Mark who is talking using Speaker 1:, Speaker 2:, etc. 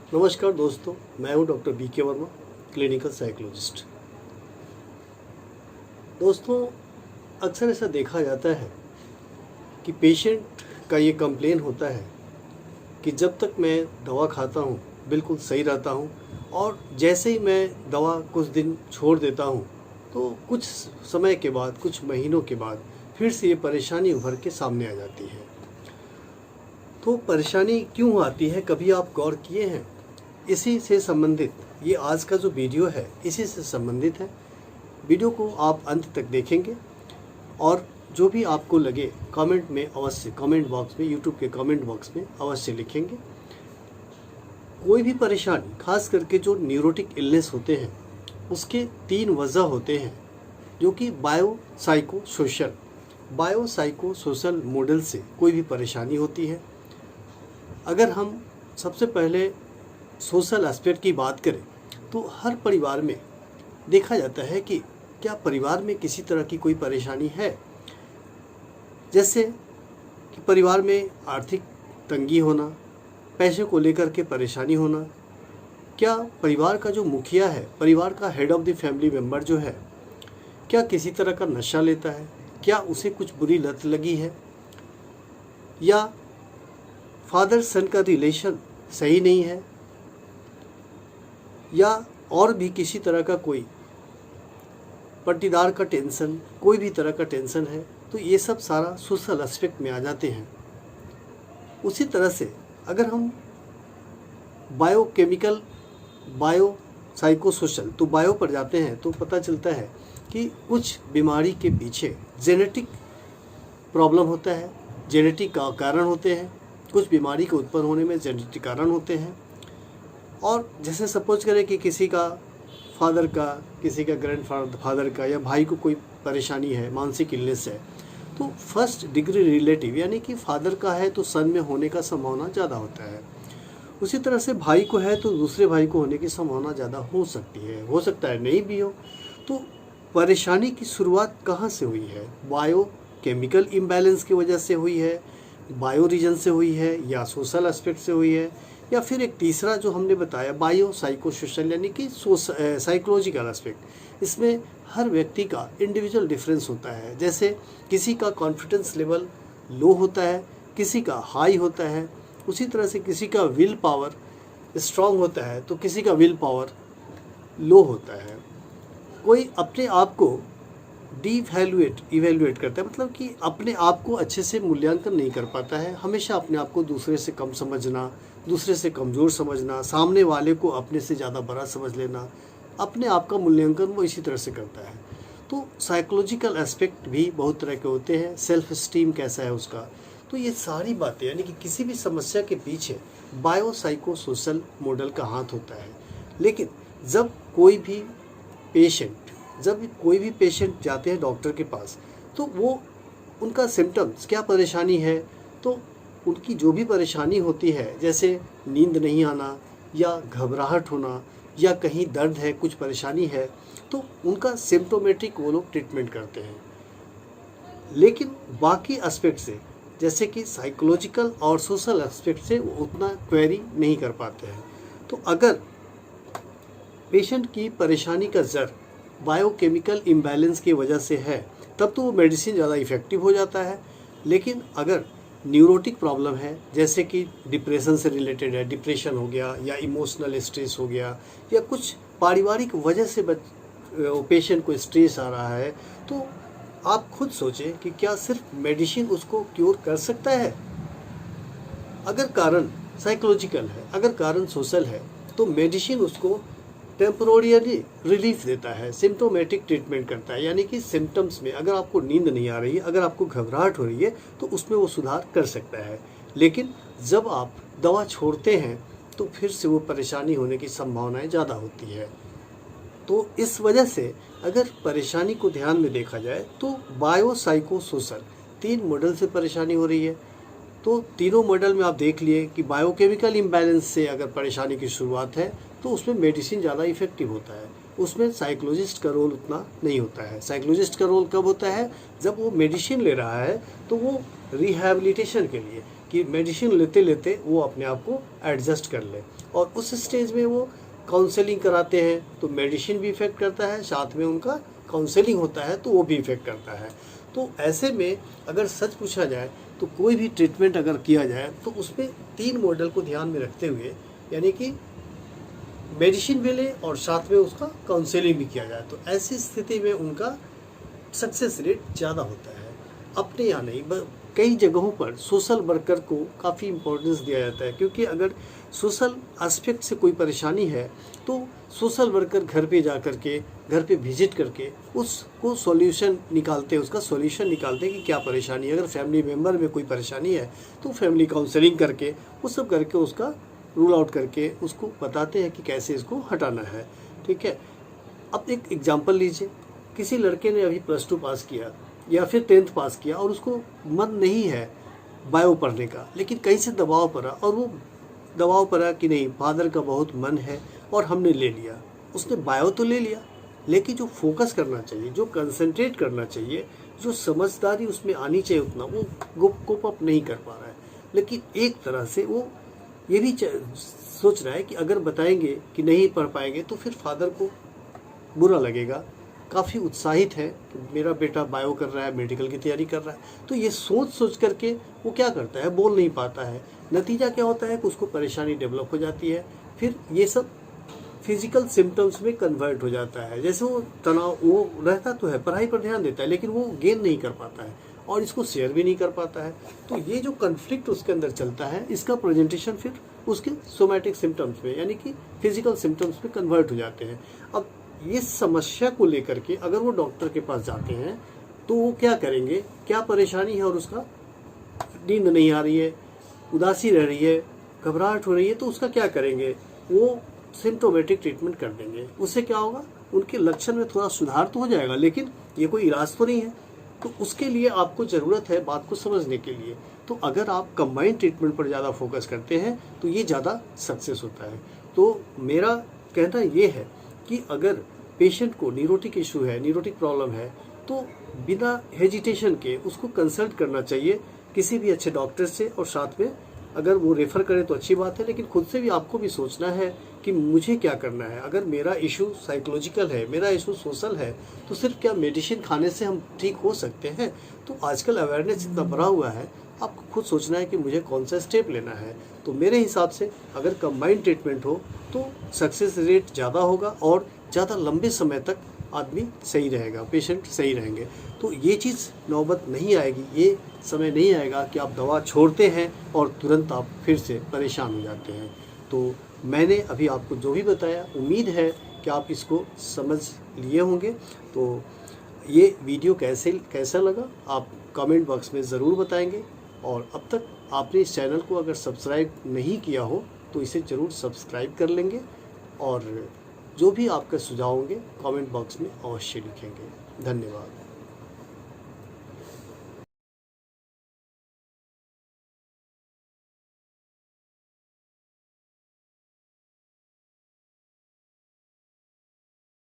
Speaker 1: नमस्कार दोस्तों, मैं हूं doctor BK Verma, clinical psychologist. दोस्तों, अक्सर ऐसा देखा जाता है कि पेशेंट का ये कंप्लेन होता है कि जब तक मैं दवा खाता हूं बिल्कुल सही रहता हूं और जैसे ही मैं दवा कुछ दिन छोड़ देता हूं तो कुछ समय के बाद, कुछ महीनों के बाद फिर से ये परेशानी उभर के सामने आ जाती है। तो परेशानी क्यों आती है, कभी आप गौर किए हैं? इसी से संबंधित ये आज का जो वीडियो है इसी से संबंधित है। वीडियो को आप अंत तक देखेंगे और जो भी आपको लगे कमेंट में अवश्य, कमेंट बॉक्स में, यूट्यूब के कमेंट बॉक्स में अवश्य लिखेंगे। कोई भी परेशानी, खास करके जो न्यूरोटिक इलनेस होते हैं, उसके 3 वजह होते हैं जो कि बायो साइको मॉडल से कोई भी परेशानी होती है। अगर हम सबसे पहले सोशल एस्पेक्ट की बात करें तो हर परिवार में देखा जाता है कि क्या परिवार में किसी तरह की कोई परेशानी है। जैसे कि परिवार में आर्थिक तंगी होना, पैसे को लेकर के परेशानी होना, क्या परिवार का जो मुखिया है, परिवार का head of the family member जो है, क्या किसी तरह का नशा लेता है, क्या उसे कुछ बुरी लत लगी है, या फादर सन का रिलेशन सही नहीं है, या और भी किसी तरह का कोई पट्टीदार का टेंशन, कोई भी तरह का टेंशन है, तो ये सब सारा सोशल एस्पेक्ट में आ जाते हैं। उसी तरह से अगर हम बायोकेमिकल, बायो साइकोसोशल, तो बायो पर जाते हैं तो पता चलता है कि कुछ बीमारी के पीछे जेनेटिक प्रॉब्लम होता है, जेनेटिक का कारण होते हैं, कुछ बीमारी के उत्पन्न होने में जेनेटिक कारण होते हैं। और जैसे सपोज करें कि किसी का फादर का, किसी का ग्रैंड फादर का या भाई को कोई परेशानी है, मानसिक इलनेस है, तो फर्स्ट डिग्री रिलेटिव यानी कि फादर का है तो सन में होने का संभावना ज़्यादा होता है। उसी तरह से भाई को है तो दूसरे भाई को होने की संभावना ज़्यादा हो सकती है, हो सकता है नहीं भी हो। तो परेशानी की शुरुआत कहाँ से हुई है? बायोकेमिकल इम्बैलेंस की वजह से हुई है, बायो रीजन से हुई है, या सोशल एस्पेक्ट से हुई है, या फिर एक तीसरा जो हमने बताया बायो साइकोसोशल यानी कि साइकोलॉजिकल एस्पेक्ट। इसमें हर व्यक्ति का इंडिविजुअल डिफरेंस होता है। जैसे किसी का कॉन्फिडेंस लेवल लो होता है, किसी का हाई होता है। उसी तरह से किसी का विल पावर स्ट्रांग होता है तो किसी का विल पावर लो होता है। कोई अपने आप को इवेल्युएट करता है, मतलब कि अपने आप को अच्छे से मूल्यांकन नहीं कर पाता है, हमेशा अपने आप को दूसरे से कम समझना, दूसरे से कमज़ोर समझना, सामने वाले को अपने से ज़्यादा बड़ा समझ लेना, अपने आप का मूल्यांकन वो इसी तरह से करता है। तो साइकोलॉजिकल एस्पेक्ट भी बहुत तरह के होते हैं, सेल्फ स्टीम कैसा है उसका। तो ये सारी बातें यानी कि किसी भी समस्या के पीछे बायो साइको सोशल मॉडल का हाथ होता है। लेकिन जब कोई भी पेशेंट जाते हैं डॉक्टर के पास, तो वो उनका सिम्टम्स, क्या परेशानी है, तो उनकी जो भी परेशानी होती है, जैसे नींद नहीं आना या घबराहट होना या कहीं दर्द है, कुछ परेशानी है, तो उनका सिम्प्टोमेटिक वो लोग ट्रीटमेंट करते हैं। लेकिन बाकी एस्पेक्ट से, जैसे कि साइकोलॉजिकल और सोशल एस्पेक्ट से वो उतना क्वेरी नहीं कर पाते हैं। तो अगर पेशेंट की परेशानी का जड़ बायोकेमिकल इम्बैलेंस की वजह से है, तब तो वो मेडिसिन ज़्यादा इफ़ेक्टिव हो जाता है। लेकिन अगर न्यूरोटिक प्रॉब्लम है, जैसे कि डिप्रेशन से रिलेटेड है, डिप्रेशन हो गया या इमोशनल स्ट्रेस हो गया या कुछ पारिवारिक वजह से पेशेंट को स्ट्रेस आ रहा है, तो आप खुद सोचें कि क्या सिर्फ मेडिसिन उसको क्योर कर सकता है? अगर कारण साइकोलॉजिकल है, अगर कारण सोशल है, तो मेडिसिन उसको टेम्पोरेरी रिलीफ देता है, सिम्टोमेटिक ट्रीटमेंट करता है। यानी कि सिम्टम्स में अगर आपको नींद नहीं आ रही है, अगर आपको घबराहट हो रही है, तो उसमें वो सुधार कर सकता है। लेकिन जब आप दवा छोड़ते हैं तो फिर से वो परेशानी होने की संभावनाएं ज़्यादा होती है। तो इस वजह से अगर परेशानी को ध्यान में देखा जाए तो बायो साइको सोशल 3 मॉडल से परेशानी हो रही है। तो तीनों मॉडल में आप देख लिए कि बायोकेमिकल इम्बैलेंस से अगर परेशानी की शुरुआत है तो उसमें मेडिसिन ज़्यादा इफेक्टिव होता है, उसमें साइकोलॉजिस्ट का रोल उतना नहीं होता है। साइकोलॉजिस्ट का रोल कब होता है? जब वो मेडिसिन ले रहा है तो वो रिहैबिलिटेशन के लिए, कि मेडिसिन लेते लेते वो अपने आप को एडजस्ट कर ले, और उस स्टेज में वो काउंसलिंग कराते हैं तो मेडिसिन भी इफ़ेक्ट करता है, साथ में उनका काउंसलिंग होता है तो वो भी इफ़ेक्ट करता है। तो ऐसे में अगर सच पूछा जाए तो कोई भी ट्रीटमेंट अगर किया जाए तो उसमें 3 मॉडल को ध्यान में रखते हुए, यानी कि मेडिसिन भी ले और साथ में उसका काउंसलिंग भी किया जाए, तो ऐसी स्थिति में उनका सक्सेस रेट ज़्यादा होता है। अपने यहाँ नहीं, कई जगहों पर सोशल वर्कर को काफ़ी इम्पोर्टेंस दिया जाता है, क्योंकि अगर सोशल एस्पेक्ट से कोई परेशानी है तो सोशल वर्कर घर पे जा कर के, घर पे विजिट करके उसको सॉल्यूशन निकालते हैं, उसका सॉल्यूशन निकालते हैं कि क्या परेशानी है। अगर फैमिली मेम्बर में कोई परेशानी है तो फैमिली काउंसलिंग करके वो सब करके उसका रूल आउट करके उसको बताते हैं कि कैसे इसको हटाना है। ठीक है, अब एक एग्जांपल लीजिए, किसी लड़के ने अभी +2 पास किया या फिर 10th पास किया और उसको मन नहीं है बायो पढ़ने का, लेकिन कहीं से दबाव पड़ा, और वो दबाव पड़ा कि नहीं फादर का बहुत मन है और हमने ले लिया। उसने बायो तो ले लिया, लेकिन जो फोकस करना चाहिए, जो कंसंट्रेट करना चाहिए, जो समझदारी उसमें आनी चाहिए, उतना वो कोप अप नहीं कर पा रहा है। लेकिन एक तरह से वो ये भी सोच रहा है कि अगर बताएंगे कि नहीं पढ़ पाएंगे तो फिर फादर को बुरा लगेगा। काफ़ी उत्साहित है कि मेरा बेटा बायो कर रहा है, मेडिकल की तैयारी कर रहा है, तो ये सोच करके वो क्या करता है, बोल नहीं पाता है। नतीजा क्या होता है कि उसको परेशानी डेवलप हो जाती है, फिर ये सब फिजिकल सिम्टम्स में कन्वर्ट हो जाता है। जैसे वो तनाव, वो रहता तो है, पढ़ाई पर ध्यान देता है, लेकिन वो गेन नहीं कर पाता है और इसको शेयर भी नहीं कर पाता है। तो ये जो कन्फ्लिक्ट उसके अंदर चलता है, इसका प्रेजेंटेशन फिर उसके सोमैटिक सिम्टम्स में, यानी कि फिजिकल सिम्टम्स में कन्वर्ट हो जाते हैं। अब ये समस्या को लेकर के अगर वो डॉक्टर के पास जाते हैं तो वो क्या करेंगे, क्या परेशानी है और उसका नींद नहीं आ रही है, उदासी रह रही है, घबराहट हो रही है, तो उसका क्या करेंगे, वो सिम्टोमेटिक ट्रीटमेंट कर देंगे। उससे क्या होगा, उनके लक्षण में थोड़ा सुधार तो हो जाएगा, लेकिन ये कोई इलाज तो नहीं है। तो उसके लिए आपको ज़रूरत है बात को समझने के लिए। तो अगर आप कंबाइंड ट्रीटमेंट पर ज़्यादा फोकस करते हैं तो ये ज़्यादा सक्सेस होता है। तो मेरा कहना ये है कि अगर पेशेंट को न्यूरोटिक इशू है, न्यूरोटिक प्रॉब्लम है, तो बिना हेजिटेशन के उसको कंसल्ट करना चाहिए किसी भी अच्छे डॉक्टर से, और साथ में अगर वो रेफ़र करे तो अच्छी बात है, लेकिन खुद से भी आपको भी सोचना है कि मुझे क्या करना है। अगर मेरा इशू साइकोलॉजिकल है, मेरा इशू सोशल है, तो सिर्फ क्या मेडिसिन खाने से हम ठीक हो सकते हैं? तो आजकल अवेयरनेस इतना बढ़ा हुआ है, आपको खुद सोचना है कि मुझे कौन सा स्टेप लेना है। तो मेरे हिसाब से अगर कंबाइंड ट्रीटमेंट हो तो सक्सेस रेट ज़्यादा होगा और ज़्यादा लंबे समय तक आदमी सही रहेगा, पेशेंट सही रहेंगे। तो ये चीज़ नौबत नहीं आएगी, ये समय नहीं आएगा कि आप दवा छोड़ते हैं और तुरंत आप फिर से परेशान हो जाते हैं। तो मैंने अभी आपको जो भी बताया, उम्मीद है कि आप इसको समझ लिए होंगे। तो ये वीडियो कैसा लगा आप कमेंट बॉक्स में ज़रूर बताएंगे, और अब तक आपने इस चैनल को अगर सब्सक्राइब नहीं किया हो तो इसे ज़रूर सब्सक्राइब कर लेंगे, और जो भी आपके सुझाव होंगे कमेंट बॉक्स में अवश्य लिखेंगे। धन्यवाद।